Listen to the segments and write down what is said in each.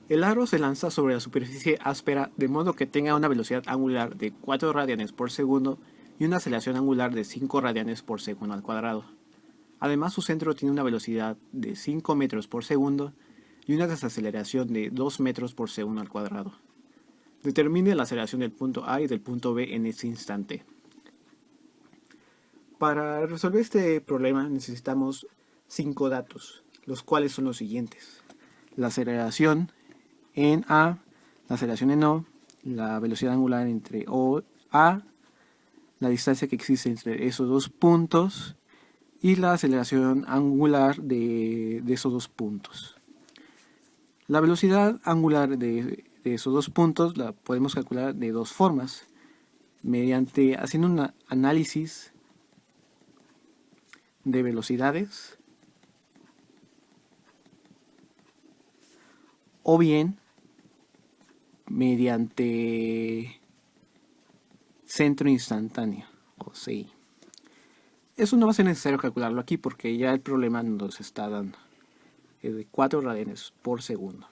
El aro se lanza sobre la superficie áspera de modo que tenga una velocidad angular de 4 radianes por segundo y una aceleración angular de 5 radianes por segundo al cuadrado. Además, su centro tiene una velocidad de 5 metros por segundo y una desaceleración de 2 metros por segundo al cuadrado. Determine la aceleración del punto A y del punto B en ese instante. Para resolver este problema necesitamos 5 datos, los cuales son los siguientes: la aceleración en A, la aceleración en O, la velocidad angular entre O y A, la distancia que existe entre esos dos puntos y la aceleración angular de esos dos puntos. La velocidad angular de esos dos puntos la podemos calcular de dos formas: mediante haciendo un análisis de velocidades, o bien mediante centro instantáneo, o CI. Eso no va a ser necesario calcularlo aquí porque ya el problema nos está dando de 4 radianes por segundo.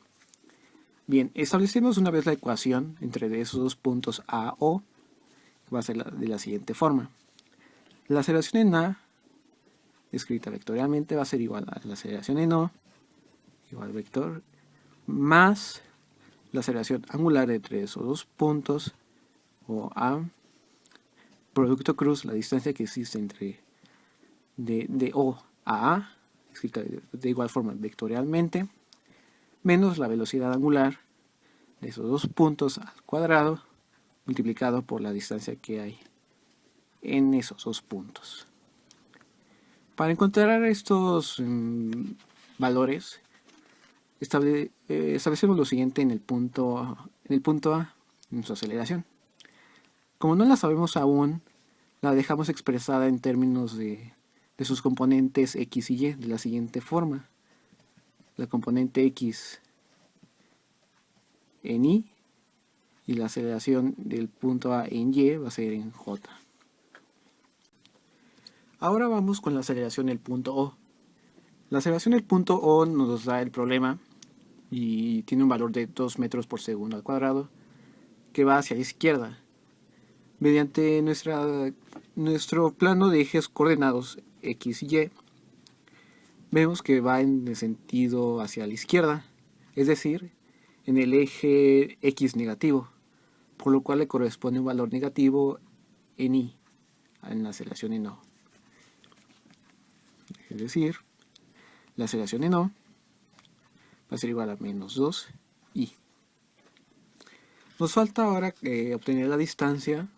Bien, establecemos una vez la ecuación entre esos dos puntos A o, que va a ser de la siguiente forma. La aceleración en A, escrita vectorialmente, va a ser igual a la aceleración en O, igual vector, más la aceleración angular entre esos dos puntos, o A, producto cruz, la distancia que existe entre de O a, escrita de igual forma vectorialmente, menos la velocidad angular de esos dos puntos al cuadrado, multiplicado por la distancia que hay en esos dos puntos. Para encontrar estos valores, establecemos lo siguiente en el punto A, en su aceleración. Como no la sabemos aún, la dejamos expresada en términos de sus componentes x y y de la siguiente forma: la componente x en y la aceleración del punto A en y va a ser en j. Ahora vamos con la aceleración del punto O. La aceleración del punto O nos da el problema y tiene un valor de 2 metros por segundo al cuadrado que va hacia la izquierda. Mediante nuestro plano de ejes coordenados x y y, vemos que va en el sentido hacia la izquierda, es decir, en el eje x negativo, por lo cual le corresponde un valor negativo en y, en la aceleración en O. Es decir, la aceleración en O va a ser igual a menos 2i. Nos falta ahora obtener la distancia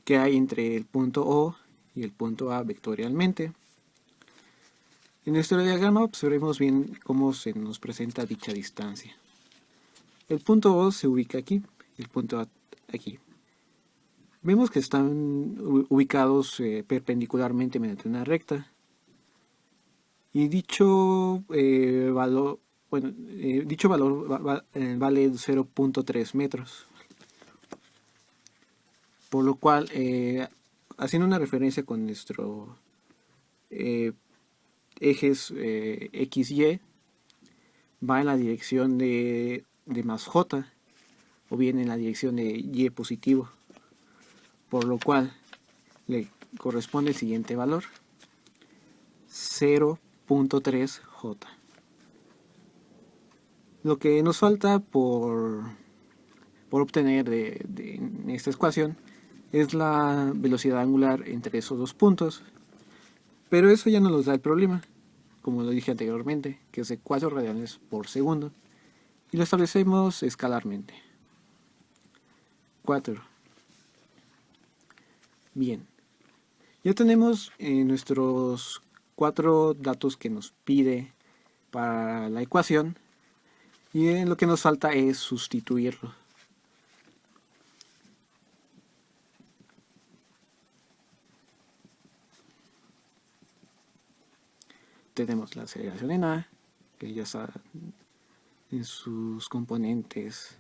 que hay entre el punto O y el punto A vectorialmente. En nuestro diagrama observemos bien cómo se nos presenta dicha distancia. El punto O se ubica aquí, el punto A aquí. Vemos que están ubicados perpendicularmente mediante una recta. Y dicho valor vale 0.3 metros. Por lo cual, haciendo una referencia con nuestro ejes x y, va en la dirección de más j, o bien en la dirección de y positivo, por lo cual le corresponde el siguiente valor: 0.3 j. Lo que nos falta por obtener en esta ecuación es la velocidad angular entre esos dos puntos, pero eso ya no nos da el problema, como lo dije anteriormente, que es de 4 radianes por segundo, y lo establecemos escalarmente. 4. Bien, ya tenemos nuestros 4 datos que nos pide para la ecuación, y lo que nos falta es sustituirlo. Tenemos la aceleración en A, que ya está en sus componentes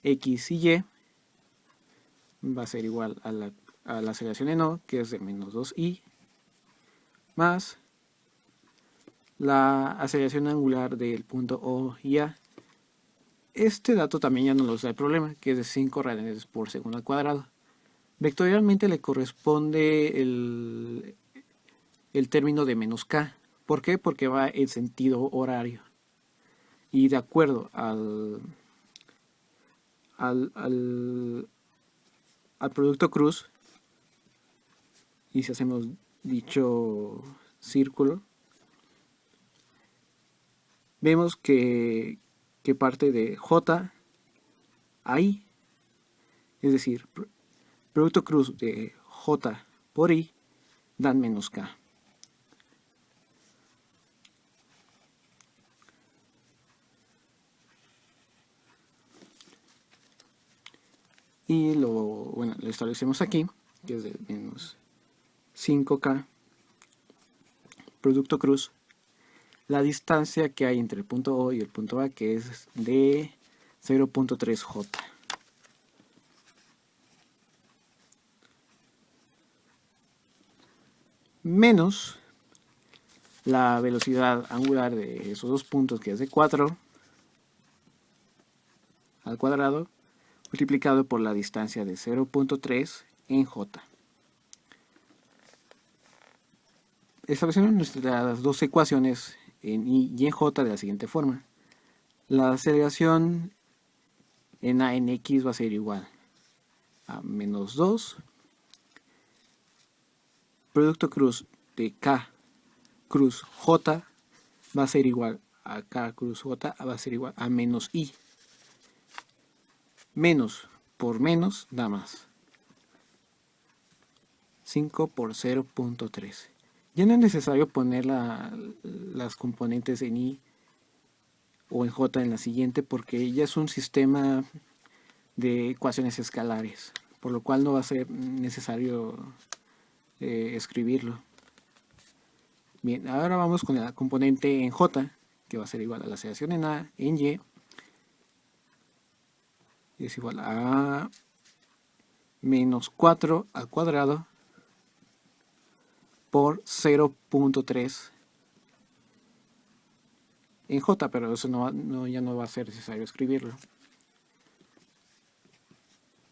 x y y, va a ser igual a la aceleración en O, que es de menos 2i, más la aceleración angular del punto O y A. Este dato también ya no nos da el problema, que es de 5 radianes por segundo al cuadrado. Vectorialmente le corresponde el término de menos k. ¿Por qué? Porque va en sentido horario. Y de acuerdo al producto cruz, y si hacemos dicho círculo, vemos que parte de J a I, es decir, producto cruz de J por I dan menos K. Y lo establecemos aquí, que es de menos 5K, producto cruz, la distancia que hay entre el punto O y el punto A, que es de 0.3J. Menos la velocidad angular de esos dos puntos, que es de 4 al cuadrado, multiplicado por la distancia de 0.3 en J. Establecemos nuestras dos ecuaciones en I y en J de la siguiente forma. La aceleración en A en X va a ser igual a menos 2. Producto cruz de K cruz J va a ser igual a K cruz J, va a ser igual a menos I. Menos por menos da más. 5 por 0.3. Ya no es necesario poner las componentes en I o en J en la siguiente, porque ya es un sistema de ecuaciones escalares, por lo cual no va a ser necesario escribirlo. Bien, ahora vamos con la componente en J, que va a ser igual a la aceleración en A en Y, es igual a menos 4 al cuadrado por 0.3 en J, pero eso ya no va a ser necesario escribirlo.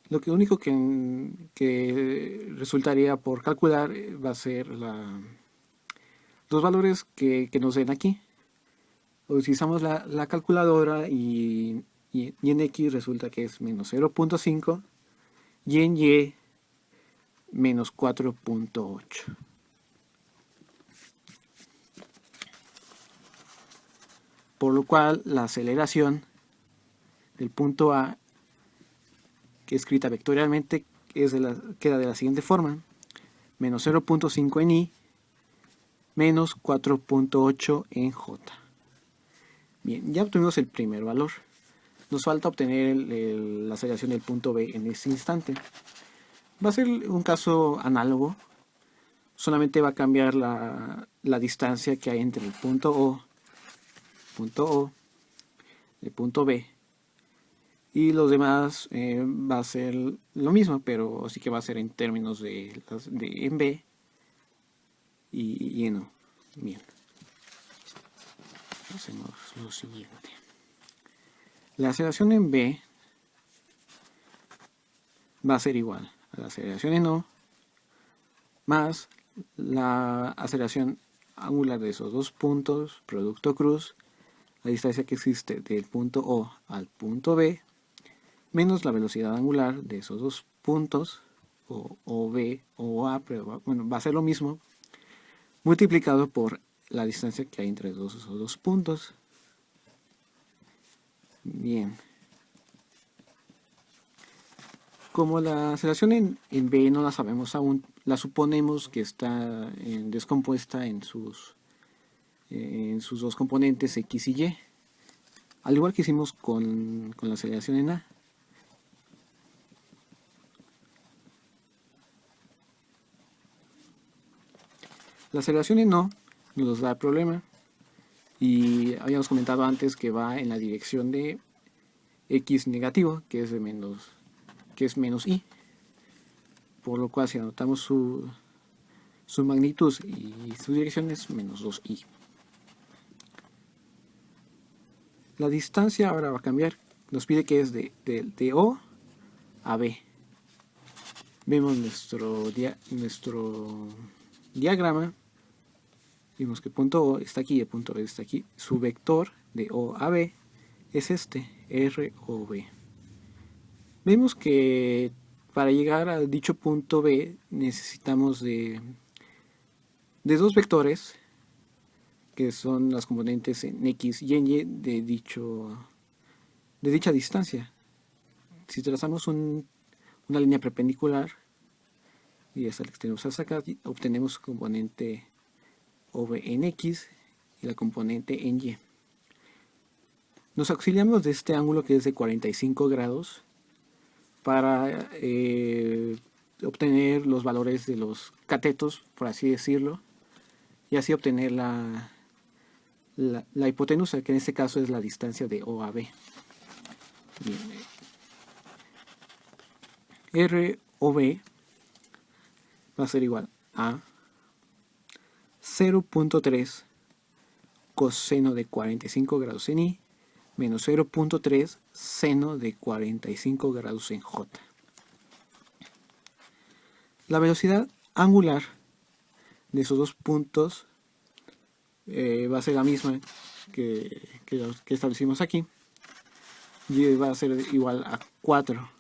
Lo único que resultaría por calcular va a ser los valores que nos den aquí. Utilizamos la calculadora y en X resulta que es menos 0.5 y en Y menos 4.8. Por lo cual la aceleración del punto A, que escrita vectorialmente, queda de la siguiente forma: menos 0.5 en I, menos 4.8 en J. Bien, ya obtuvimos el primer valor. Nos falta obtener la aceleración del punto B en este instante. Va a ser un caso análogo, solamente va a cambiar la distancia que hay entre el punto O, el punto B, y los demás va a ser lo mismo, pero sí que va a ser en términos de en B y en O. Bien, hacemos lo siguiente. La aceleración en B va a ser igual a la aceleración en O más la aceleración angular de esos dos puntos, producto cruz, la distancia que existe del punto O al punto B, menos la velocidad angular de esos dos puntos, o B o A, pero bueno, va a ser lo mismo, multiplicado por la distancia que hay entre esos dos puntos. Bien. Como la aceleración en B no la sabemos aún, la suponemos que está descompuesta en sus dos componentes X y Y, al igual que hicimos con la aceleración en A. La aceleración en O nos da el problema, y habíamos comentado antes que va en la dirección de X negativo, que es menos I, por lo cual si anotamos su magnitud y su dirección es menos 2I. La distancia ahora va a cambiar. Nos pide que es de O a B. Vemos nuestro diagrama. Vimos que punto O está aquí y el punto B está aquí. Su vector de O a B es este, R o B. Vemos que para llegar a dicho punto B necesitamos de dos vectores que son las componentes en X y en Y de dicha distancia. Si trazamos una línea perpendicular y esta la extendemos hasta acá, obtenemos componente OB en X y la componente en Y. Nos auxiliamos de este ángulo que es de 45 grados para obtener los valores de los catetos, por así decirlo, y así obtener la hipotenusa, que en este caso es la distancia de O a B. Bien. R o B va a ser igual a 0.3 coseno de 45 grados en I menos 0.3 seno de 45 grados en J. La velocidad angular de esos dos puntos va a ser la misma que establecimos aquí, y va a ser igual a 4.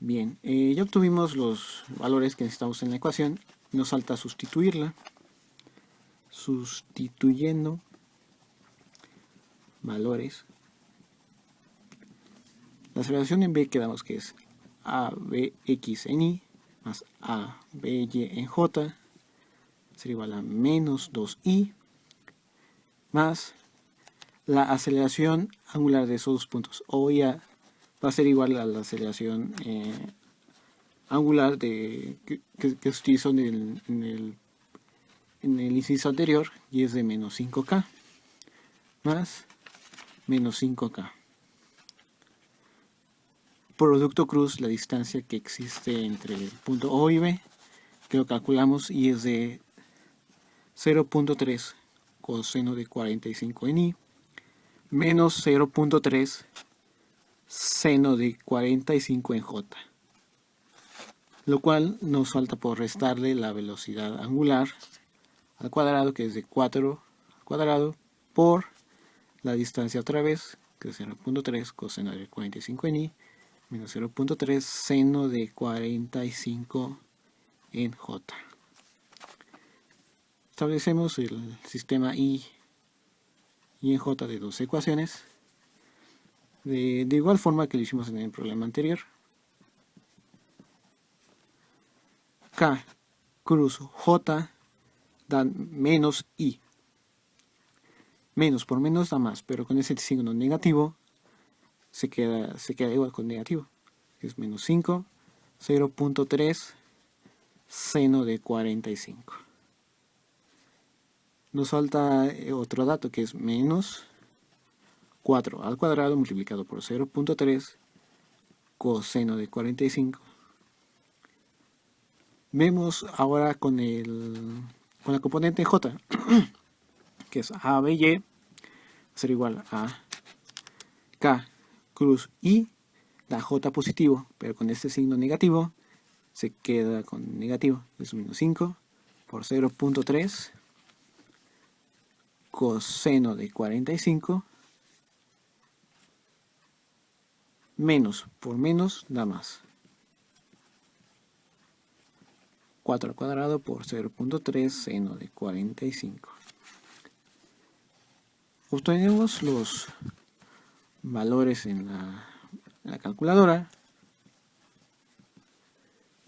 Bien, ya obtuvimos los valores que necesitamos en la ecuación. Nos falta sustituirla. Sustituyendo valores, la aceleración en B quedamos que es ABX en I más ABY en J será igual a menos 2I más la aceleración angular de esos dos puntos O y A va a ser igual a la aceleración angular que se utilizó en el inciso anterior, y es de menos 5K más menos 5K. Producto cruz, la distancia que existe entre el punto O y B, que lo calculamos y es de 0.3 coseno de 45 en I menos 0.3 seno de 45 en J, lo cual nos falta por restarle la velocidad angular al cuadrado, que es de 4 al cuadrado, por la distancia otra vez, que es 0.3 coseno de 45 en I menos 0.3 seno de 45 en J. Establecemos el sistema I y en J de dos ecuaciones de igual forma que lo hicimos en el problema anterior. K cruz J dan menos I. Menos por menos da más, pero con ese signo negativo se queda igual con negativo. Es menos 5, 0.3 seno de 45. Nos falta otro dato que es menos 4 al cuadrado multiplicado por 0.3 coseno de 45. Vemos ahora con la componente J, que es ABY, va a ser igual a K cruz I, da J positivo, pero con este signo negativo se queda con negativo, es menos 5 por 0.3 coseno de 45, menos por menos da más. 4 al cuadrado por 0.3 seno de 45. Obtenemos los valores en la calculadora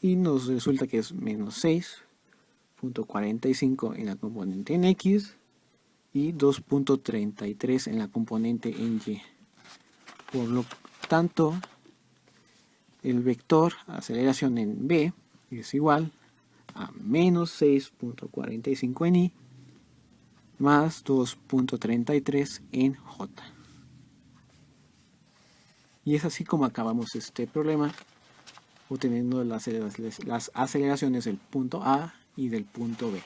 y nos resulta que es menos 6.45 en la componente en X y 2.33 en la componente en Y. Por lo tanto, el vector aceleración en B es igual a menos 6.45 en I más 2.33 en J. Y es así como acabamos este problema, obteniendo las aceleraciones del punto A y del punto B.